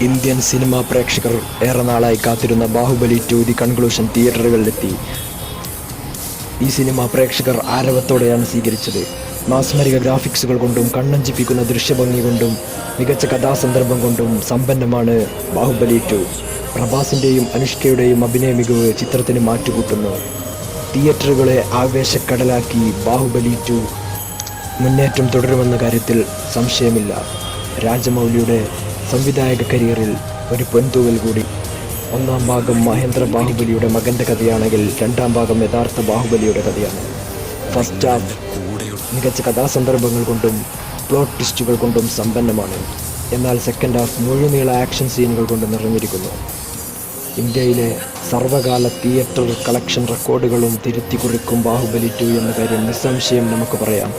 Indian cinema പ്രേക്ഷകർ ഏറെ നാളായി കാത്തിരുന്ന ബാഹുബലി 2 ദി കൺക്ലൂഷൻ തിയേറ്ററുകളിലെത്തി. ഈ സിനിമ പ്രേക്ഷകർ ആരവത്തോടെയാണ് സ്വീകരിച്ചത്. മാസ്മരിക ഗ്രാഫിക്സുകൾ കൊണ്ടും കണ്ണഞ്ചിപ്പിക്കുന്ന ദൃശ്യഭംഗി കൊണ്ടും മികച്ച കഥാസന്ദർഭം കൊണ്ടും സമ്പന്നമാണ് ബാഹുബലി 2. പ്രഭാസിൻ്റെയും അനുഷ്കയുടെയും അഭിനയ മികവ് ചിത്രത്തിന് മാറ്റുകൂട്ടുന്നു. തിയേറ്ററുകളെ ആവേശക്കടലാക്കി ബാഹുബലി 2 മുന്നേറ്റം തുടരുമെന്ന കാര്യത്തിൽ സംശയമില്ല. രാജമൗലിയുടെ സംവിധായക കരിയറിൽ ഒരു പൊൻതൂവൽ കൂടി. ഒന്നാം ഭാഗം മഹേന്ദ്ര ബാഹുബലിയുടെ മകൻ്റെ കഥയാണെങ്കിൽ രണ്ടാം ഭാഗം യഥാർത്ഥ ബാഹുബലിയുടെ കഥയാണ്. ഫസ്റ്റ് ഹാഫ് മികച്ച കഥാസന്ദർഭങ്ങൾ കൊണ്ടും പ്ലോട്ട് ട്വിസ്റ്റുകൾ കൊണ്ടും സമ്പന്നമാണ്. എന്നാൽ സെക്കൻഡ് ഹാഫ് മുഴുനീള ആക്ഷൻ സീനുകൾ കൊണ്ട് നിറഞ്ഞിരിക്കുന്നു. ഇന്ത്യയിലെ സർവകാല തിയേറ്റർ കളക്ഷൻ റെക്കോർഡുകളും തിരുത്തി കുറിക്കും ബാഹുബലി 2 എന്ന കാര്യം നിസ്സംശയം നമുക്ക് പറയാം.